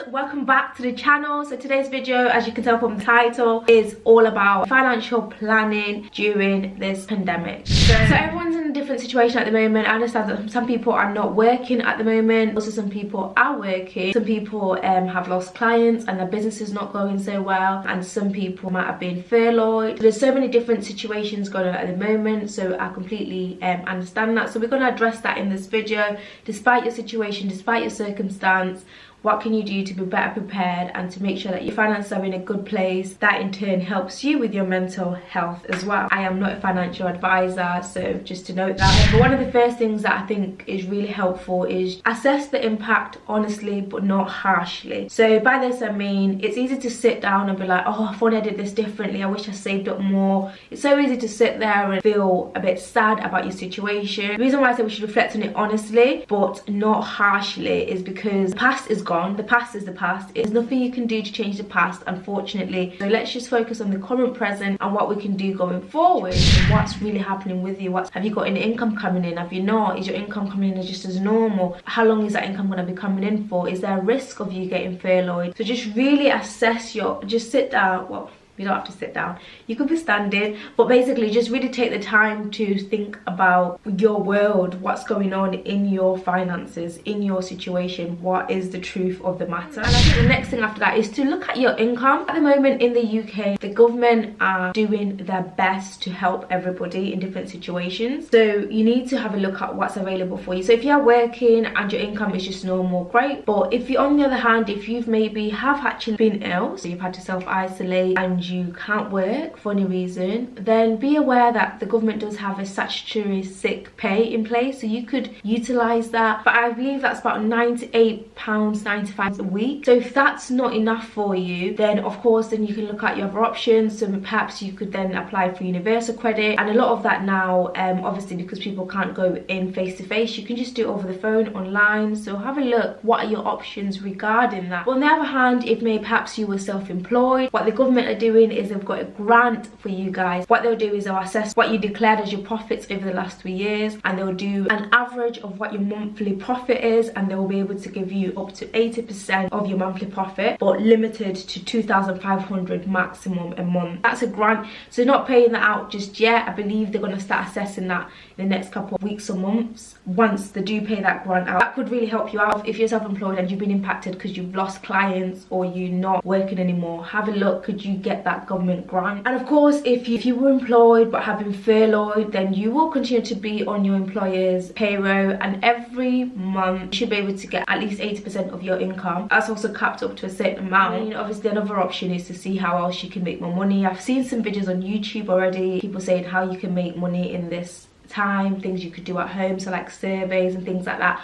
welcome back to the channel. So today's video, as you can tell from the title, is all about financial planning during this pandemic. So everyone's in a different situation at the moment. I understand that some people are not working at the moment, also some people are working. Some people have lost clients and their business is not going so well, and some people might have been furloughed. There's so many different situations going on at the moment, so I completely understand that. So we're going to address that in this video. Despite your situation, despite your circumstance, what can you do to be better prepared and to make sure that your finances are in a good place? That in turn helps you with your mental health as well. I am not a financial advisor, so just to note that. But one of the first things that I think is really helpful is assess the impact honestly but not harshly. So by this I mean, it's easy to sit down and be like, oh, if only I did this differently, I wish I saved up more. It's so easy to sit there and feel a bit sad about your situation. The reason why I say we should reflect on it honestly but not harshly is because the past is gone. The past is the past. There's nothing you can do to change the past, unfortunately. So let's just focus on the current present and what we can do going forward, and what's really happening with you. Have you got any income coming in? Have you not? Is your income coming in just as normal? How long is that income going to be coming in for? Is there a risk of you getting furloughed? So just really assess just sit down. Well, you don't have to sit down, you could be standing, but basically just really take the time to think about your world, what's going on in your finances, in your situation, what is the truth of the matter. And I think the next thing after that is to look at your income. At the moment in the UK, the government are doing their best to help everybody in different situations, so you need to have a look at what's available for you. So if you're working and your income is just normal, great. But if you, on the other hand, if you've maybe have actually been ill, so you've had to self-isolate and you can't work for any reason, then be aware that the government does have a statutory sick pay in place, so you could utilize that. But I believe that's about £98.95 a week. So if that's not enough for you, then of course then you can look at your other options. So perhaps you could then apply for universal credit, and a lot of that now, obviously because people can't go in face to face, you can just do it over the phone, online. So have a look, what are your options regarding that. But on the other hand, if maybe perhaps you were self-employed, what the government are doing is they've got a grant for you guys. What they'll do is they'll assess what you declared as your profits over the last 3 years, and they'll do an average of what your monthly profit is, and they will be able to give you up to 80% of your monthly profit, but limited to 2,500 maximum a month. That's a grant, so not paying that out just yet. I believe they're going to start assessing that in the next couple of weeks or months. Once they do pay that grant out, that could really help you out. If you're self-employed and you've been impacted because you've lost clients or you're not working anymore, have a look, could you get that government grant? And of course, if you were employed but have been furloughed, then you will continue to be on your employer's payroll, and every month you should be able to get at least 80% of your income. That's also capped up to a certain amount. And obviously another option is to see how else you can make more money. I've seen some videos on YouTube already, people saying how you can make money in this time, things you could do at home, so like surveys and things like that.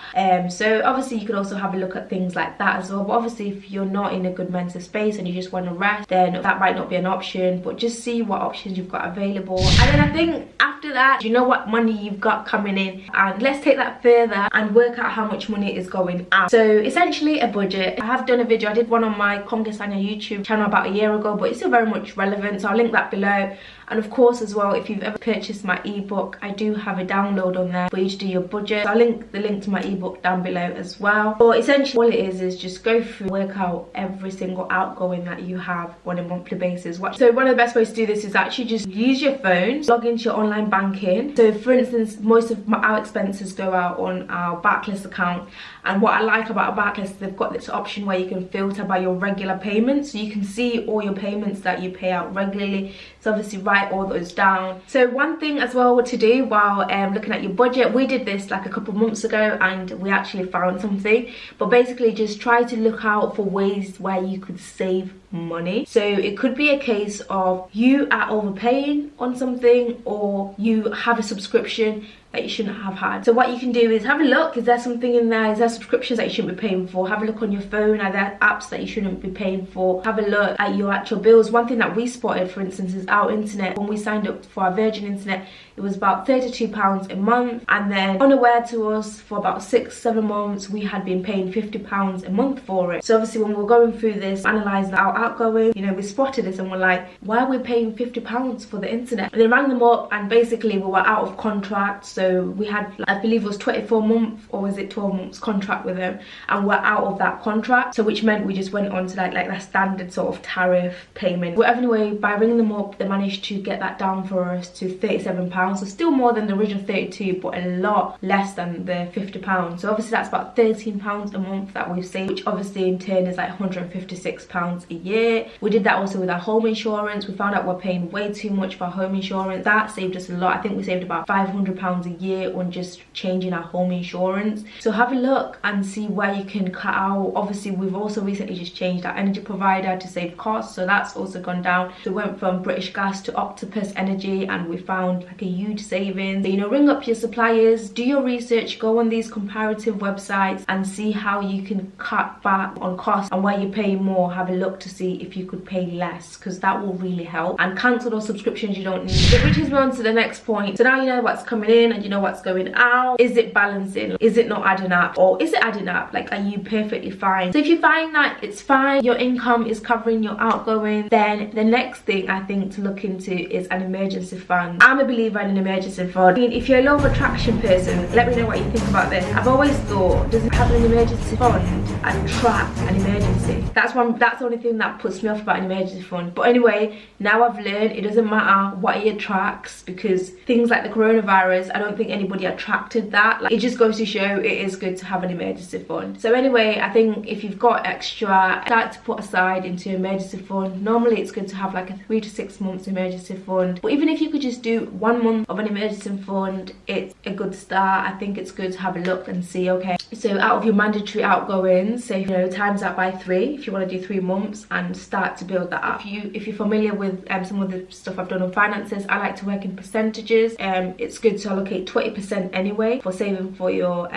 So obviously you could also have a look at things like that as well. But obviously if you're not in a good mental space and you just want to rest, then that might not be an option. But just see what options you've got available, and then I think after that, you know what money you've got coming in, and let's take that further and work out how much money is going out. So essentially a budget. I have done a video, I did one on my KONGE'S YouTube channel about a year ago, but it's still very much relevant, so I'll link that below. And of course as well, if you've ever purchased my ebook, I do have a download on there for you to do your budget. So I'll link the link to my ebook down below as well. But essentially all it is just go through, work out every single outgoing that you have on a monthly basis. So one of the best ways to do this is actually just use your phone, log into your online banking. So for instance, most of our expenses go out on our backlist account, and what I like about a backlist is they've got this option where you can filter by your regular payments, so you can see all your payments that you pay out regularly. So obviously write all those down. So one thing as well to do while looking at your budget, we did this like a couple months ago and we actually found something, but basically just try to look out for ways where you could save money. So it could be a case of you are overpaying on something, or you have a subscription that you shouldn't have had. So what you can do is have a look, is there something in there, is there subscriptions that you shouldn't be paying for? Have a look on your phone, are there apps that you shouldn't be paying for? Have a look at your actual bills. One thing that we spotted, for instance, is our internet. When we signed up for our Virgin internet, it was about £32 a month, and then unaware to us, for about 6-7 months we had been paying £50 a month for it. So obviously when we're going through this, analysing our outgoing. You know, we spotted this and we're like, why are we paying £50 for the internet? And they rang them up, and basically we were out of contract, so we had, I believe it was 24 months or was it 12 months contract with them, and we're out of that contract, so which meant we just went on to like that standard sort of tariff payment. But anyway, by ringing them up, they managed to get that down for us to £37, so still more than the original 32, but a lot less than the £50. So obviously that's about £13 a month that we've saved, which obviously in turn is like £156 a year. We did that also with our home insurance. We found out we're paying way too much for our home insurance. That saved us a lot. I think we saved about £500 a year on just changing our home insurance. So have a look and see where you can cut out. Obviously we've also recently just changed our energy provider to save costs, so that's also gone down. So we went from British Gas to Octopus Energy, and we found like a huge savings. So, you know, ring up your suppliers, do your research, go on these comparative websites and see how you can cut back on costs, and where you pay more, have a look to see if you could pay less, because that will really help. And cancel those subscriptions you don't need. So which is on to the next point. So now you know what's coming in and you know what's going out. Is it balancing? Is it not adding up? Or is it adding up? Like, are you perfectly fine? So if you find that it's fine, your income is covering your outgoing, then the next thing I think to look into is an emergency fund. I'm a believer in an emergency fund. I mean, if you're a law of attraction person, let me know what you think about this. I've always thought, does it have an emergency fund attract an emergency? That's the only thing that puts me off about an emergency fund. But anyway, now I've learned it doesn't matter what it attracts, because things like the coronavirus, I don't think anybody attracted that. Like, it just goes to show it is good to have an emergency fund. So anyway, I think if you've got extra, start to put aside into emergency fund. Normally it's good to have like a 3 to 6 months emergency fund, but even if you could just do 1 month of an emergency fund, it's a good start. I think it's good to have a look and see, okay, so out of your mandatory outgoings, so you know, times that by 3 if you want to do 3 months, and start to build that up. If you're familiar with some of the stuff I've done on finances, I like to work in percentages. It's good to allocate 20% anyway for saving for your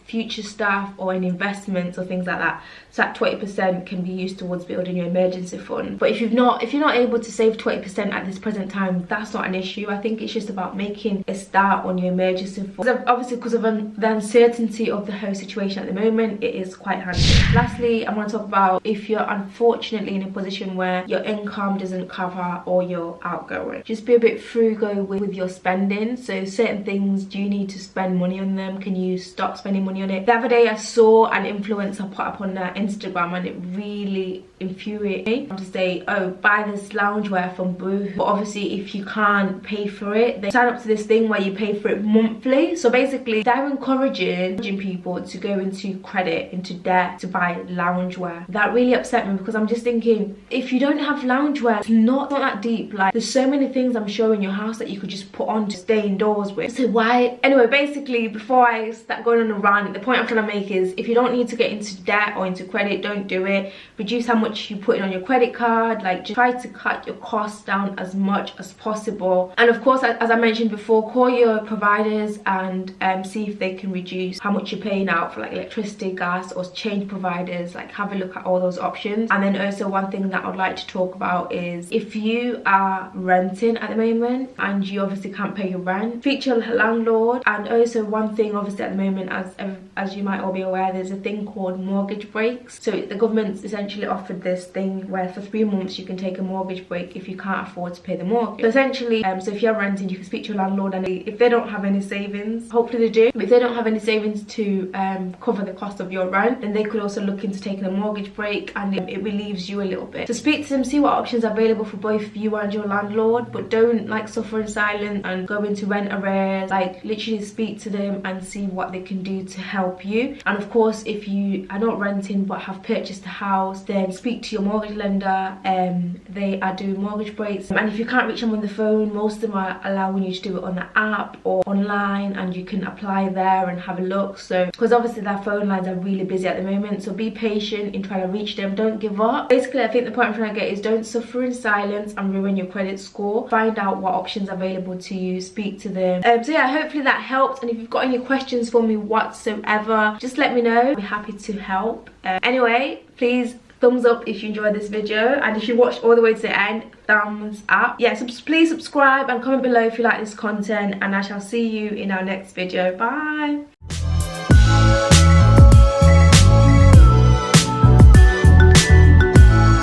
future stuff or in investments or things like that. So that 20% can be used towards building your emergency fund. But if you're not able to save 20% at this present time, that's not an issue. I think it's just about making a start on your emergency fund. Obviously, because of the uncertainty of the whole situation at the moment, it is quite handy. Lastly, I want to talk about if you're unfortunately in a position where your income doesn't cover all your outgoing. Just be a bit frugal with your spending. So certain things, do you need to spend money on them? Can you stop spending money on it? The other day I saw an influencer put up on their Instagram, and it really infuriated me to say, oh, buy this loungewear from Boohoo. But obviously if you can't pay for it, they sign up to this thing where you pay for it monthly. So basically they're encouraging people to go into credit, into debt to buy loungewear. That really upset me, because I'm just thinking, if you don't have loungewear, it's not that deep. Like, there's so many things I'm sure in your house that you could just put on to stay indoors with. So why? Anyway, basically, before I start going on a rant, the point I'm trying to make is, if you don't need to get into debt or into credit, don't do it. Reduce how much you put in on your credit card. Like, just try to cut your costs down as much as possible. And of course, as I mentioned before, call your providers and see if they can reduce how much you're paying out for like electricity, gas, or change providers. Like, have a look at all those options. And then also one thing that I'd like to talk about is, if you are renting at the moment and you obviously can't pay your rent, speak to your landlord. And also one thing, obviously at the moment, as you might all be aware, there's a thing called mortgage breaks. So the government's essentially offered this thing where for 3 months you can take a mortgage break if you can't afford to pay the mortgage. So essentially, so if you're renting, you can speak to your landlord, and if they don't have any savings, hopefully they do, but if they don't have any savings to cover the cost of your rent, then they could also look into taking a mortgage break, and it relieves you a little bit. So speak to them, see what options are available for both you and your landlord, but don't like suffer in silence and go into rent arrears. Like, literally speak to them and see what they can do to help you. And of course, if you are not renting but have purchased a house, then speak to your mortgage lender. They are doing mortgage breaks, and if you can't reach them on the phone, most of them are allowing you to do it on the app or online, and you can apply there and have a look. So because obviously their phone lines are really busy at the moment, so be patient in trying to reach them. Don't give up. Basically, I think the point I'm trying to get is, don't suffer in silence and ruin your credit score. Find out what options are available to you, speak to them. So yeah, hopefully that helped, and if you've got any questions for me whatsoever, just let me know. I'll be happy to help. Anyway, please thumbs up if you enjoyed this video, and if you watched all the way to the end, thumbs up. Yeah, so please subscribe and comment below if you like this content, and I shall see you in our next video. Bye.